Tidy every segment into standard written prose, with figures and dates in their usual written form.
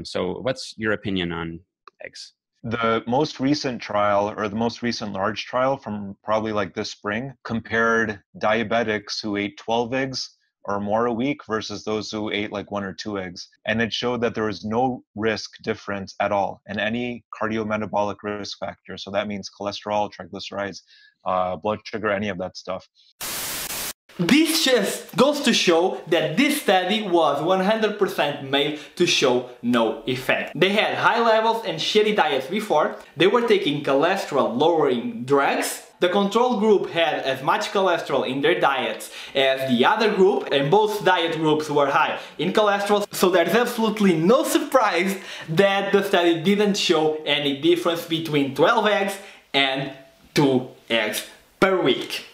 So what's your opinion on eggs? The most recent trial, or the most recent large trial from probably like this spring, compared diabetics who ate 12 eggs or more a week versus those who ate like 1 or 2 eggs. And it showed that there was no risk difference at all in any cardiometabolic risk factor. So that means cholesterol, triglycerides, blood sugar, any of that stuff. This just goes to show that this study was 100% made to show no effect. They had high levels and shitty diets before, they were taking cholesterol lowering drugs, the control group had as much cholesterol in their diets as the other group, and both diet groups were high in cholesterol, so there's absolutely no surprise that the study didn't show any difference between 12 eggs and 2 eggs per week.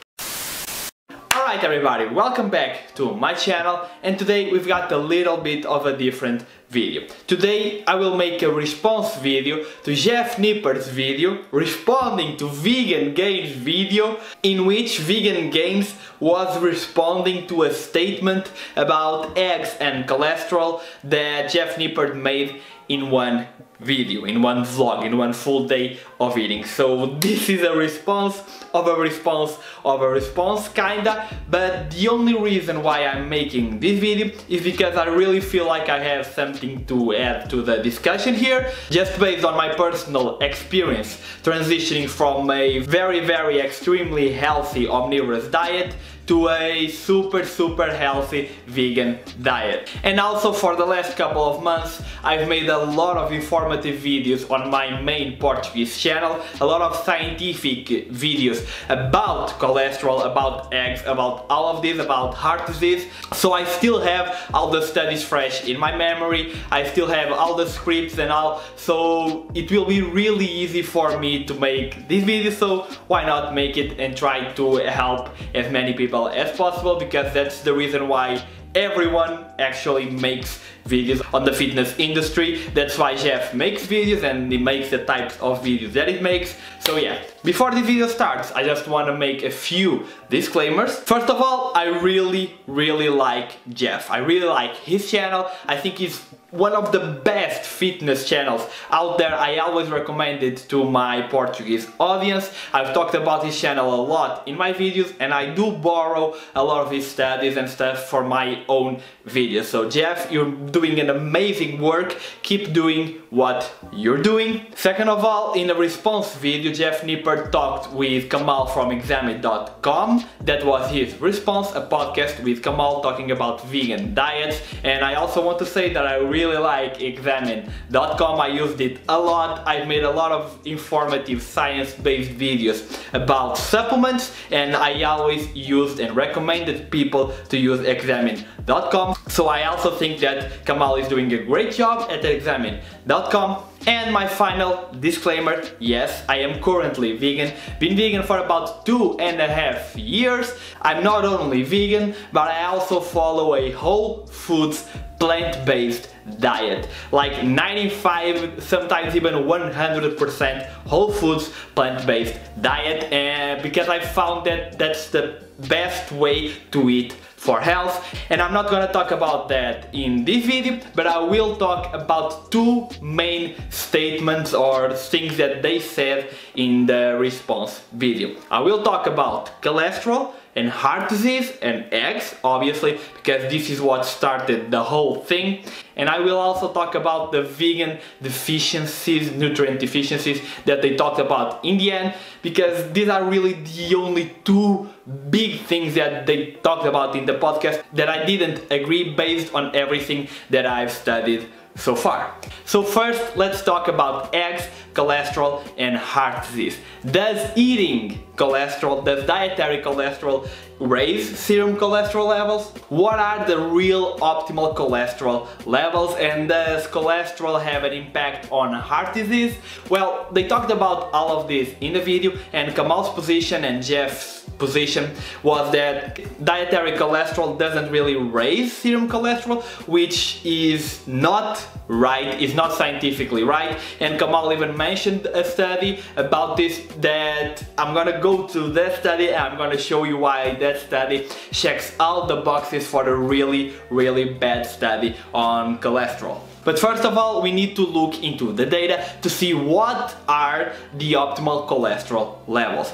Alright everybody, welcome back to my channel, and today we've got a little bit of a different video. Today I will make a response video to Jeff Nippard's video responding to Vegan Games video, in which Vegan Games was responding to a statement about eggs and cholesterol that Jeff Nippard made in one video, in one vlog, in one full day of eating. So this is a response of a response of a response kinda, but the only reason why I'm making this video is because I really feel like I have something to add to the discussion here, just based on my personal experience transitioning from a very extremely healthy omnivorous diet to a super healthy vegan diet. And also for the last couple of months I've made a lot of informative videos on my main Portuguese channel, a lot of scientific videos about cholesterol, about eggs, about all of this, about heart disease. So I still have all the studies fresh in my memory, I still have all the scripts and all, so it will be really easy for me to make this video, so why not make it and try to help as many people as possible, because that's the reason why everyone actually makes videos on the fitness industry. That's why Jeff makes videos and he makes the types of videos that it makes. So yeah, before the video starts, I just want to make a few disclaimers. First of all, I really like Jeff. I really like his channel. I think he's one of the best fitness channels out there. I always recommend it to my Portuguese audience. I've talked about his channel a lot in my videos, and I do borrow a lot of his studies and stuff for my own videos. So Jeff, you're doing an amazing work. Keep doing what you're doing. Second of all, in a response video, Jeff Nippard talked with Kamal from Examine.com. That was his response, a podcast with Kamal talking about vegan diets. And I also want to say that I really like Examine.com. I used it a lot. I've made a lot of informative science-based videos about supplements, and I always used and recommended people to use Examine.com. So I also think that Kamal is doing a great job at Examine.com. And my final disclaimer, yes, I am currently vegan, been vegan for about 2.5 years. I'm not only vegan, but I also follow a whole foods plant-based diet, like 95, sometimes even 100% whole foods plant-based diet, and because I found that that's the best way to eat for health. And I'm not gonna talk about that in this video, but I will talk about two main statements or things that they said in the response video. I will talk about cholesterol and heart disease and eggs, obviously, because this is what started the whole thing. And I will also talk about the vegan deficiencies, nutrient deficiencies that they talked about in the end, because these are really the only two big things that they talked about in the podcast that I didn't agree based on everything that I've studied so far. So first, let's talk about eggs, cholesterol and heart disease. Does eating cholesterol, does dietary cholesterol raise serum cholesterol levels? What are the real optimal cholesterol levels, and does cholesterol have an impact on heart disease? Well, they talked about all of this in the video, and Kamal's position and Jeff's position was that dietary cholesterol doesn't really raise serum cholesterol, which is not right, is not scientifically right. And Kamal even mentioned a study about this that I'm gonna go to that study and I'm gonna show you why that study checks all the boxes for the really bad study on cholesterol. But first of all, we need to look into the data to see what are the optimal cholesterol levels.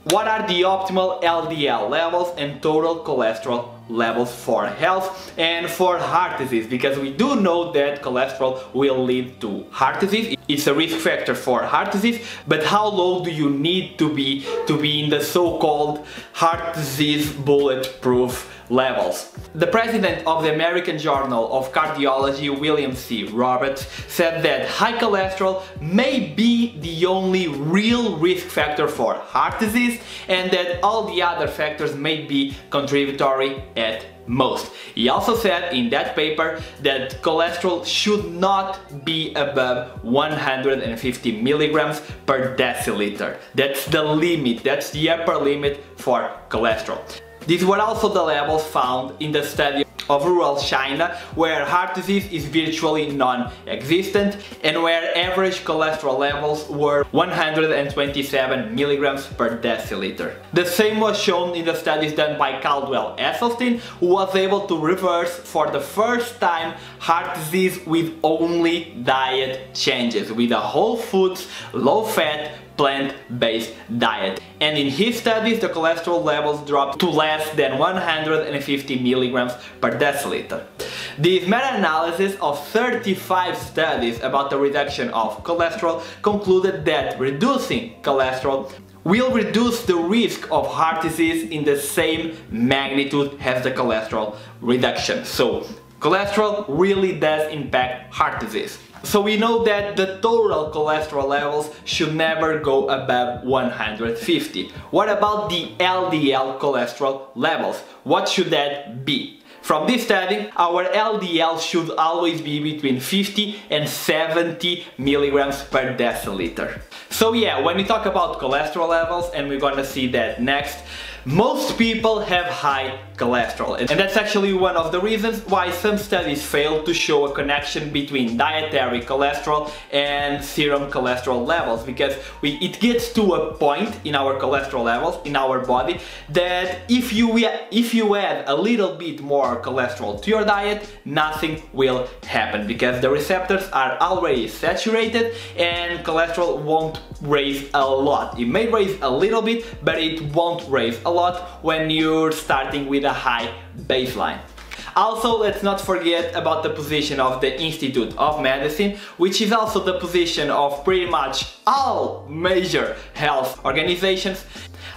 What are the optimal LDL levels and total cholesterol levels for health and for heart disease, because we do know that cholesterol will lead to heart disease. It's a risk factor for heart disease, but how low do you need to be in the so-called heart disease bulletproof levels? The president of the American Journal of Cardiology, William C. Roberts, said that high cholesterol may be the only real risk factor for heart disease and that all the other factors may be contributory at most. He also said in that paper that cholesterol should not be above 150 milligrams per deciliter. That's the limit, that's the upper limit for cholesterol. These were also the levels found in the study of rural China, where heart disease is virtually non-existent and where average cholesterol levels were 127 milligrams per deciliter. The same was shown in the studies done by Caldwell Esselstyn, who was able to reverse for the first time heart disease with only diet changes, with a whole foods, low-fat, plant-based diet. And in his studies, the cholesterol levels dropped to less than 150 milligrams per deciliter. This meta-analysis of 35 studies about the reduction of cholesterol concluded that reducing cholesterol will reduce the risk of heart disease in the same magnitude as the cholesterol reduction. So cholesterol really does impact heart disease. So we know that the total cholesterol levels should never go above 150. What about the LDL cholesterol levels? What should that be? From this study, our LDL should always be between 50 and 70 milligrams per deciliter. So yeah, when we talk about cholesterol levels, and we're gonna see that next, most people have high cholesterol, and that's actually one of the reasons why some studies fail to show a connection between dietary cholesterol and serum cholesterol levels, because it gets to a point in our cholesterol levels in our body that if you add a little bit more cholesterol to your diet, nothing will happen, because the receptors are already saturated and cholesterol won't raise a lot. It may raise a little bit, but it won't raise a lot when you're starting with a high baseline. Also, let's not forget about the position of the Institute of Medicine, which is also the position of pretty much all major health organizations.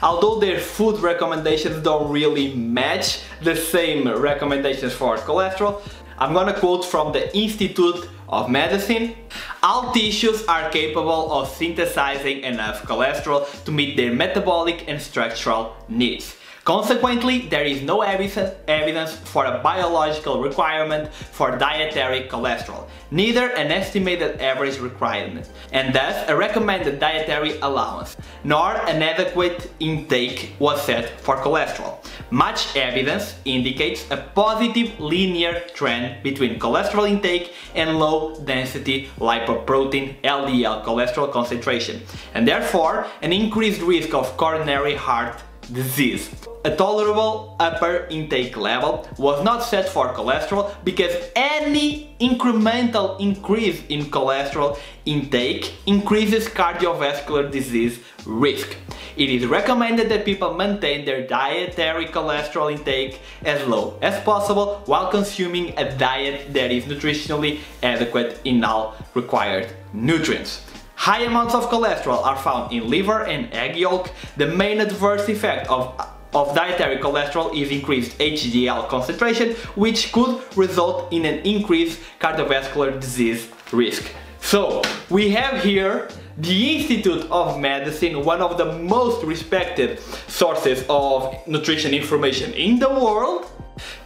Although their food recommendations don't really match the same recommendations for cholesterol, I'm gonna quote from the Institute of Medicine: all tissues are capable of synthesizing enough cholesterol to meet their metabolic and structural needs. Consequently, there is no evidence for a biological requirement for dietary cholesterol, neither an estimated average requirement, and thus a recommended dietary allowance, nor an adequate intake was set for cholesterol. Much evidence indicates a positive linear trend between cholesterol intake and low density lipoprotein LDL cholesterol concentration, and therefore an increased risk of coronary heart disease. A tolerable upper intake level was not set for cholesterol because any incremental increase in cholesterol intake increases cardiovascular disease risk. It is recommended that people maintain their dietary cholesterol intake as low as possible while consuming a diet that is nutritionally adequate in all required nutrients. High amounts of cholesterol are found in liver and egg yolk. The main adverse effect of dietary cholesterol is increased HDL concentration, which could result in an increased cardiovascular disease risk. So, we have here the Institute of Medicine, one of the most respected sources of nutrition information in the world,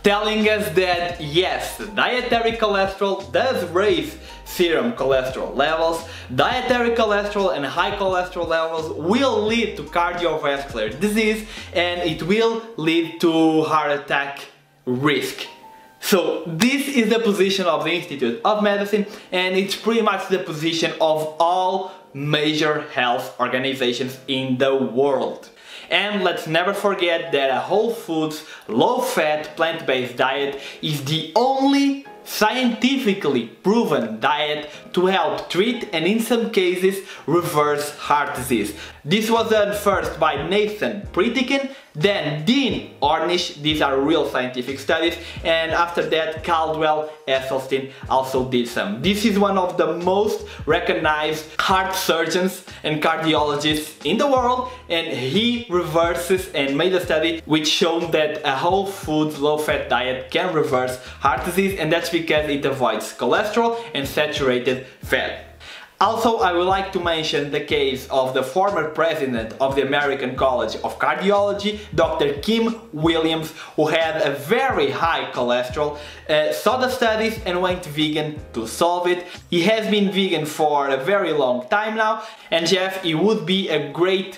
telling us that yes, dietary cholesterol does raise serum cholesterol levels. Dietary cholesterol and high cholesterol levels will lead to cardiovascular disease, and it will lead to heart attack risk. So this is the position of the Institute of Medicine, and it's pretty much the position of all major health organizations in the world. And let's never forget that a whole foods, low-fat, plant-based diet is the only scientifically proven diet to help treat and in some cases reverse heart disease. This was done first by Nathan Pritikin, then Dean Ornish, these are real scientific studies, and after that Caldwell Esselstyn also did some. This is one of the most recognized heart surgeons and cardiologists in the world, and he reverses and made a study which showed that a whole foods low fat diet can reverse heart disease, and that's because it avoids cholesterol and saturated fat. Also, I would like to mention the case of the former president of the American College of Cardiology, Dr. Kim Williams, who had a very high cholesterol, saw the studies and went vegan to solve it. He has been vegan for a very long time now, and Jeff, he would be a great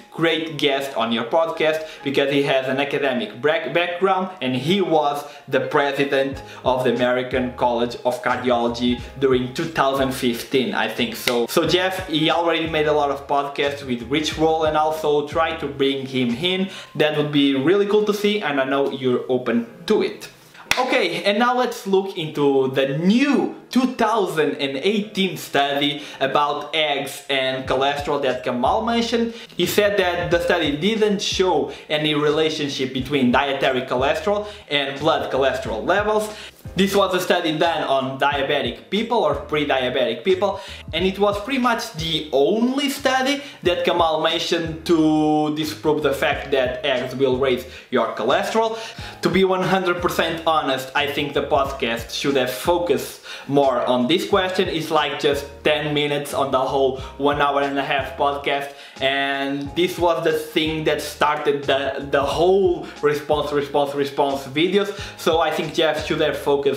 guest on your podcast because he has an academic background and he was the president of the American College of Cardiology during 2015, I think so. So Jeff, he already made a lot of podcasts with Rich Roll and also try to bring him in. That would be really cool to see, and I know you're open to it. Okay, and now let's look into the new 2018 study about eggs and cholesterol that Kamal mentioned. He said that the study didn't show any relationship between dietary cholesterol and blood cholesterol levels. This was a study done on diabetic people or pre-diabetic people, and it was pretty much the only study that Kamal mentioned to disprove the fact that eggs will raise your cholesterol. To be 100% honest, I think the podcast should have focused more on this question. It's like just 10 minutes on the whole 1 hour and a half podcast, and this was the thing that started the whole response videos. So I think Jeff should have focused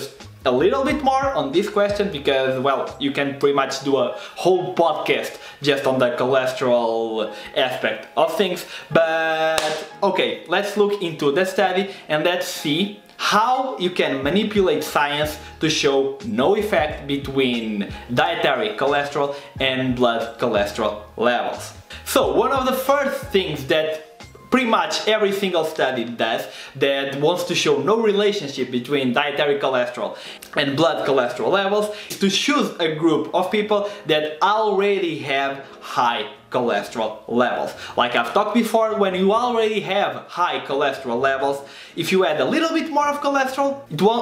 a little bit more on this question because, well, you can pretty much do a whole podcast just on the cholesterol aspect of things. But okay, let's look into the study and let's see how you can manipulate science to show no effect between dietary cholesterol and blood cholesterol levels. So one of the first things that pretty much every single study does that wants to show no relationship between dietary cholesterol and blood cholesterol levels is to choose a group of people that already have high cholesterol levels. Like I've talked before, when you already have high cholesterol levels, if you add a little bit more of cholesterol,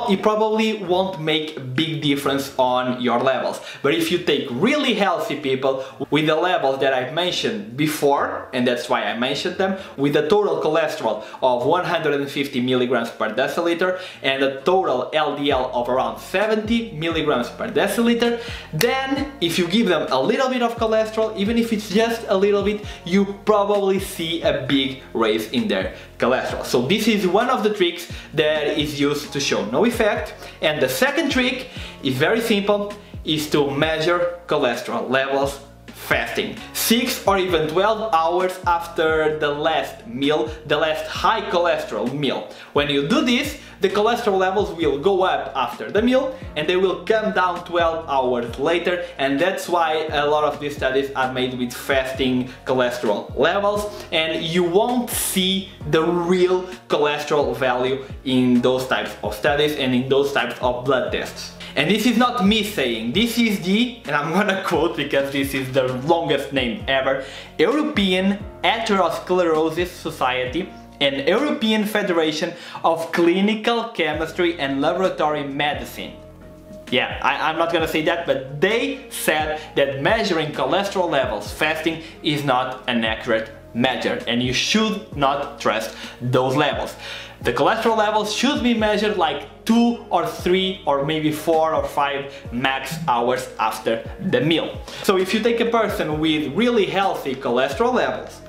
it probably won't make a big difference on your levels. But if you take really healthy people with the levels that I've mentioned before, and that's why I mentioned them, with a total cholesterol of 150 milligrams per deciliter and a total LDL of around 70 milligrams per deciliter, then if you give them a little bit of cholesterol, even if it's just a little bit, you probably see a big raise in their cholesterol. So this is one of the tricks that is used to show no effect. And the second trick is very simple, is to measure cholesterol levels fasting. 6 or even 12 hours after the last meal, the last high cholesterol meal. When you do this, the cholesterol levels will go up after the meal and they will come down 12 hours later, and that's why a lot of these studies are made with fasting cholesterol levels, and you won't see the real cholesterol value in those types of studies and in those types of blood tests. And this is not me saying, this is the, and I'm gonna quote because this is the longest name ever, European Atherosclerosis Society and European Federation of Clinical Chemistry and Laboratory Medicine. Yeah, I'm not gonna say that, but they said that measuring cholesterol levels fasting is not an accurate measure and you should not trust those levels. The cholesterol levels should be measured like 2 or 3 or maybe 4 or 5 max hours after the meal. So if you take a person with really healthy cholesterol levels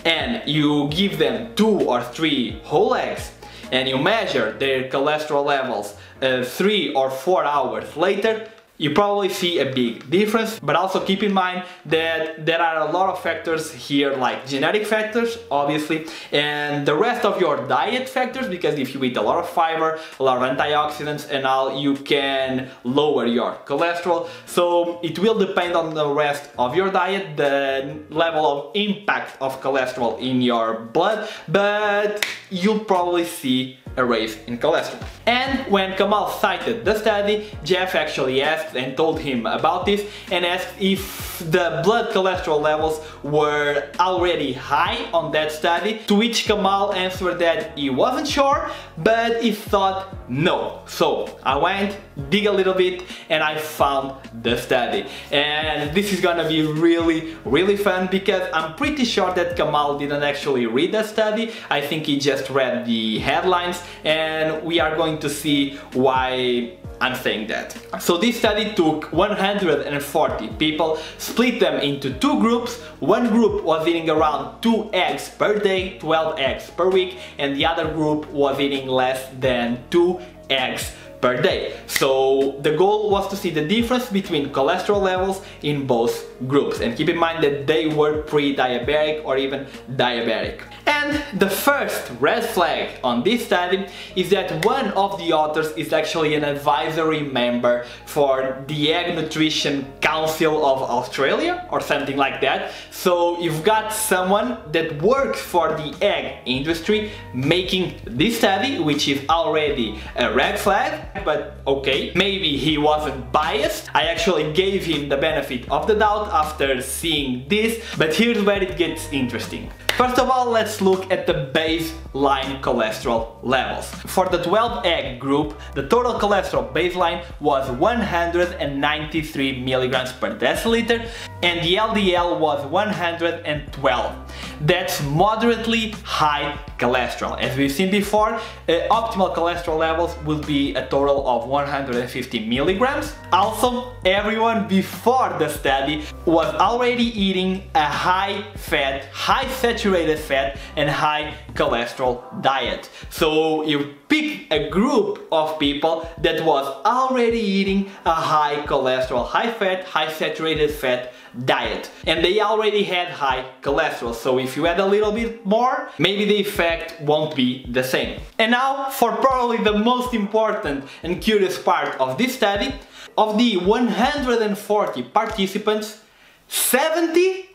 and you give them 2 or 3 whole eggs and you measure their cholesterol levels 3 or 4 hours later, you probably see a big difference. But also keep in mind that there are a lot of factors here, like genetic factors, obviously, and the rest of your diet factors, because if you eat a lot of fiber, a lot of antioxidants and all, you can lower your cholesterol. So it will depend on the rest of your diet, the level of impact of cholesterol in your blood, but you'll probably see a raise in cholesterol. And when Kamal cited the study, Jeff actually asked and told him about this and asked if the blood cholesterol levels were already high on that study, to which Kamal answered that he wasn't sure, but he thought no. So I went, dig a little bit, and I found the study. And this is gonna be really fun because I'm pretty sure that Kamal didn't actually read the study. I think he just read the headlines, and we are going to see why I'm saying that. So this study took 140 people, split them into two groups. One group was eating around 2 eggs per day, 12 eggs per week, and the other group was eating less than 2 eggs per day. So the goal was to see the difference between cholesterol levels in both groups, and keep in mind that they were pre-diabetic or even diabetic. And the first red flag on this study is that one of the authors is actually an advisory member for the Egg Nutrition Council of Australia or something like that. So you've got someone that works for the egg industry making this study, which is already a red flag, but okay, maybe he wasn't biased. I actually gave him the benefit of the doubt after seeing this, but here's where it gets interesting. First of all, let's look at the baseline cholesterol levels. For the 12 egg group, the total cholesterol baseline was 193 milligrams per deciliter, and the LDL was 112. That's moderately high cholesterol. As we've seen before, optimal cholesterol levels will be a total of 150 milligrams. Also, everyone before the study was already eating a high fat, high saturated fat and high cholesterol diet. So you pick a group of people that was already eating a high cholesterol, high fat, high saturated fat diet, and they already had high cholesterol. So if you add a little bit more, maybe the effect won't be the same. And now for probably the most important and curious part of this study. Of the 140 participants, 70,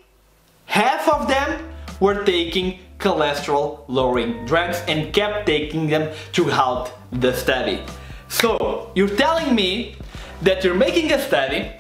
half of them were taking cholesterol lowering drugs and kept taking them throughout the study. So you're telling me that you're making a study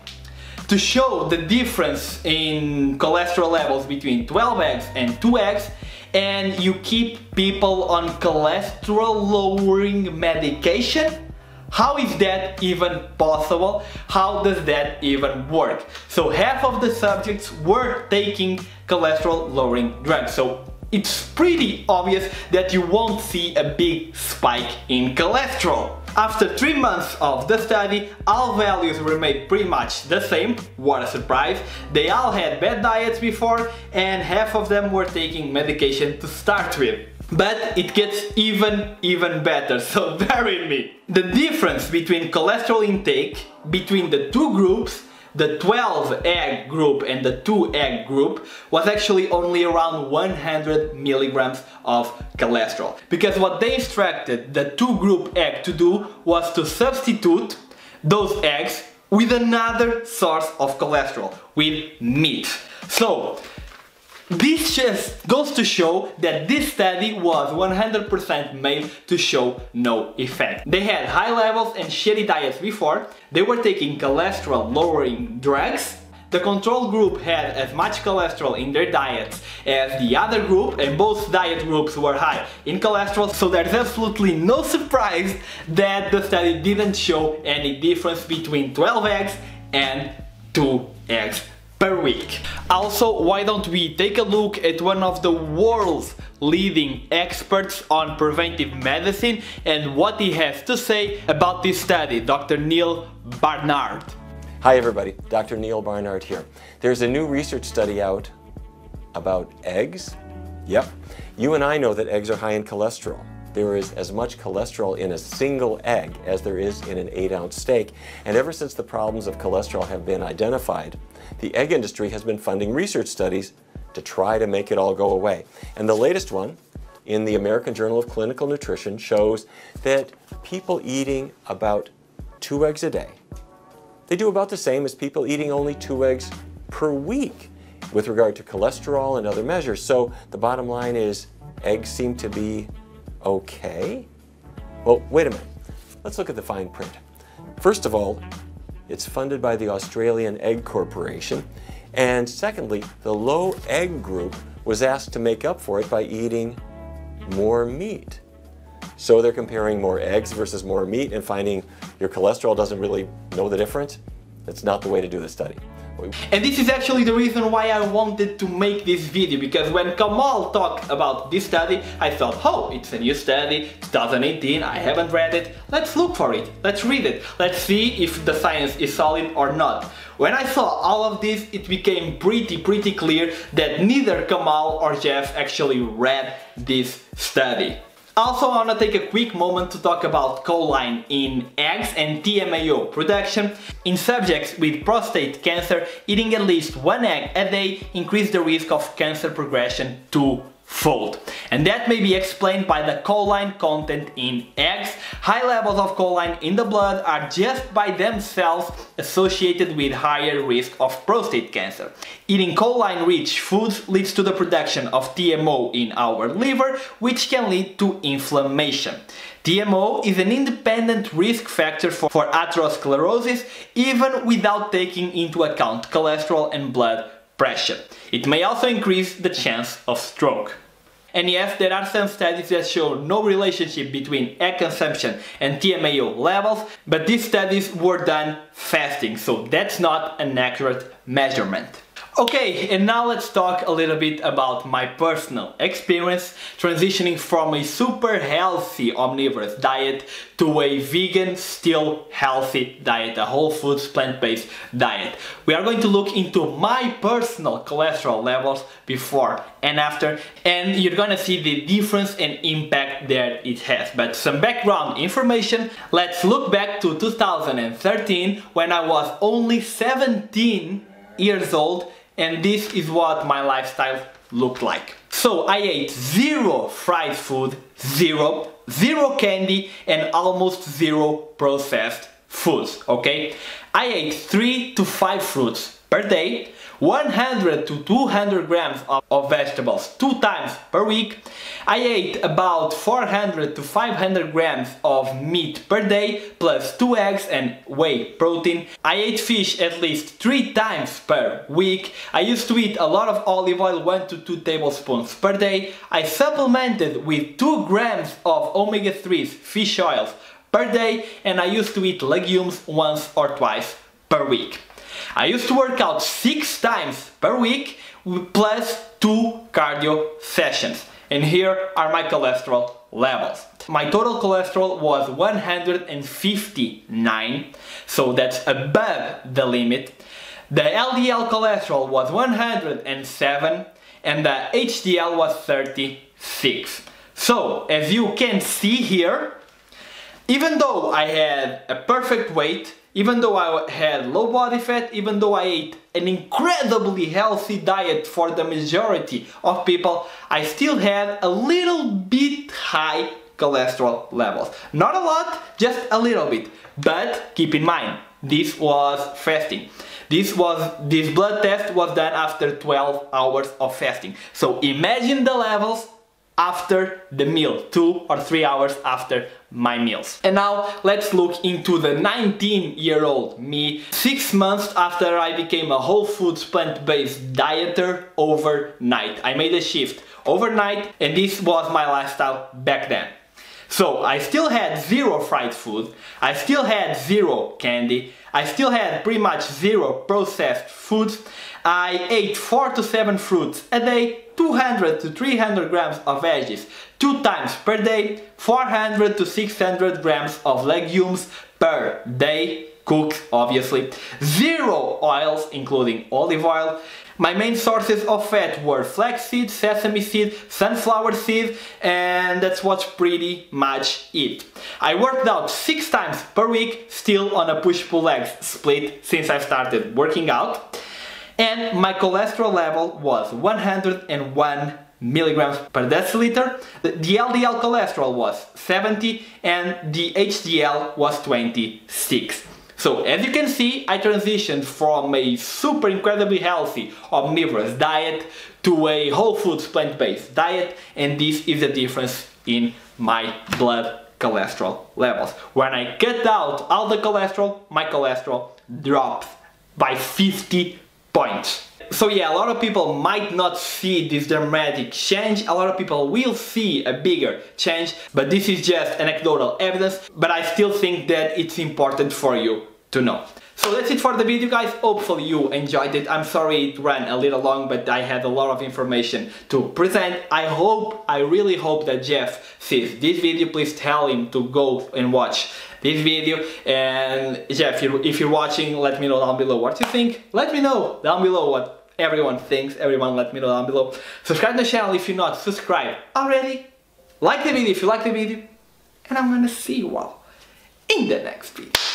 to show the difference in cholesterol levels between 12 eggs and 2 eggs, and you keep people on cholesterol lowering medication? How is that even possible? How does that even work? So half of the subjects were taking cholesterol lowering drugs. So it's pretty obvious that you won't see a big spike in cholesterol. After 3 months of the study, all values remained pretty much the same. What a surprise. They all had bad diets before, and half of them were taking medication to start with. But it gets even better, so bear with me. The difference between cholesterol intake between the two groups, the 12 egg group and the 2 egg group, was actually only around 100 milligrams of cholesterol. Because what they instructed the 2 group egg to do was to substitute those eggs with another source of cholesterol, with meat. So this just goes to show that this study was 100% made to show no effect. They had high levels and shitty diets before, they were taking cholesterol lowering drugs, the control group had as much cholesterol in their diets as the other group, and both diet groups were high in cholesterol, so there's absolutely no surprise that the study didn't show any difference between 12 eggs and 2 eggs per week. Also, why don't we take a look at one of the world's leading experts on preventive medicine and what he has to say about this study, Dr. Neil Barnard. Hi everybody, Dr. Neil Barnard here. There's a new research study out about eggs. Yep, you and I know that eggs are high in cholesterol. There is as much cholesterol in a single egg as there is in an 8-ounce steak, and ever since the problems of cholesterol have been identified, the egg industry has been funding research studies to try to make it all go away. And the latest one in the American Journal of Clinical Nutrition shows that people eating about 2 eggs a day, they do about the same as people eating only 2 eggs per week with regard to cholesterol and other measures. So the bottom line is eggs seem to be okay. Well, wait a minute. Let's look at the fine print. First of all, it's funded by the Australian Egg Corporation. And secondly, the low egg group was asked to make up for it by eating more meat. So they're comparing more eggs versus more meat and finding your cholesterol doesn't really know the difference. That's not the way to do the study. And this is actually the reason why I wanted to make this video, because when Kamal talked about this study, I thought, oh, it's a new study, 2018, I haven't read it, let's look for it, let's read it, let's see if the science is solid or not. When I saw all of this, it became pretty clear that neither Kamal or Jeff actually read this study. Also, I want to take a quick moment to talk about choline in eggs and TMAO production. In subjects with prostate cancer, eating at least one egg a day increased the risk of cancer progression twofold. And that may be explained by the choline content in eggs. High levels of choline in the blood are just by themselves associated with higher risk of prostate cancer. Eating choline-rich foods leads to the production of TMAO in our liver, which can lead to inflammation. TMAO is an independent risk factor for atherosclerosis, even without taking into account cholesterol and blood pressure. It may also increase the chance of stroke. And yes, there are some studies that show no relationship between egg consumption and TMAO levels, but these studies were done fasting, so that's not an accurate measurement. Okay, and now let's talk a little bit about my personal experience transitioning from a super healthy omnivorous diet to a vegan, still healthy diet, a whole foods, plant-based diet. We are going to look into my personal cholesterol levels before and after, and you're gonna see the difference and impact that it has. But some background information, let's look back to 2013 when I was only 17 years old, and this is what my lifestyle looked like. So I ate zero fried food, zero candy, and almost zero processed foods, okay? I ate 3 to 5 fruits per day, 100 to 200 grams of vegetables 2 times per week. I ate about 400 to 500 grams of meat per day, plus 2 eggs and whey protein. I ate fish at least 3 times per week. I used to eat a lot of olive oil, 1 to 2 tablespoons per day. I supplemented with 2 grams of omega-3s fish oils per day, and I used to eat legumes once or twice per week. I used to work out 6 times per week plus 2 cardio sessions. And here are my cholesterol levels. My total cholesterol was 159, so that's above the limit. The LDL cholesterol was 107 and the HDL was 36. So, as you can see here, even though I had a perfect weight, even though I had low body fat, even though I ate an incredibly healthy diet for the majority of people, I still had a little bit high cholesterol levels. Not a lot, just a little bit. But keep in mind, this was fasting. This blood test was done after 12 hours of fasting. So imagine the levels after the meal, 2 or 3 hours after my meals. And now let's look into the 19-year-old me 6 months after I became a whole foods plant-based dieter overnight. I made a shift overnight, and this was my lifestyle back then. So I still had zero fried food, I still had zero candy, I still had pretty much zero processed foods. I ate 4 to 7 fruits a day, 200 to 300 grams of veggies 2 times per day, 400 to 600 grams of legumes per day, cooked obviously, zero oils including olive oil. My main sources of fat were flaxseed, sesame seed, sunflower seed, and that's what's pretty much it. I worked out 6 times per week, still on a push-pull legs split since I started working out. And my cholesterol level was 101 milligrams per deciliter. The LDL cholesterol was 70 and the HDL was 26. So as you can see, I transitioned from a super incredibly healthy omnivorous diet to a whole foods plant-based diet, and this is the difference in my blood cholesterol levels. When I cut out all the cholesterol, my cholesterol drops by 50 points. So yeah, a lot of people might not see this dramatic change, a lot of people will see a bigger change, but this is just anecdotal evidence, but I still think that it's important for you to know. So that's it for the video, guys. Hopefully you enjoyed it. I'm sorry it ran a little long, but I had a lot of information to present. I really hope that Jeff sees this video. Please tell him to go and watch this video. And Jeff, if you're watching, let me know down below what you think. Let me know down below what everyone thinks. Everyone let me know down below. Subscribe to the channel if you're not subscribed already. Like the video if you like the video. And I'm gonna see you all in the next video.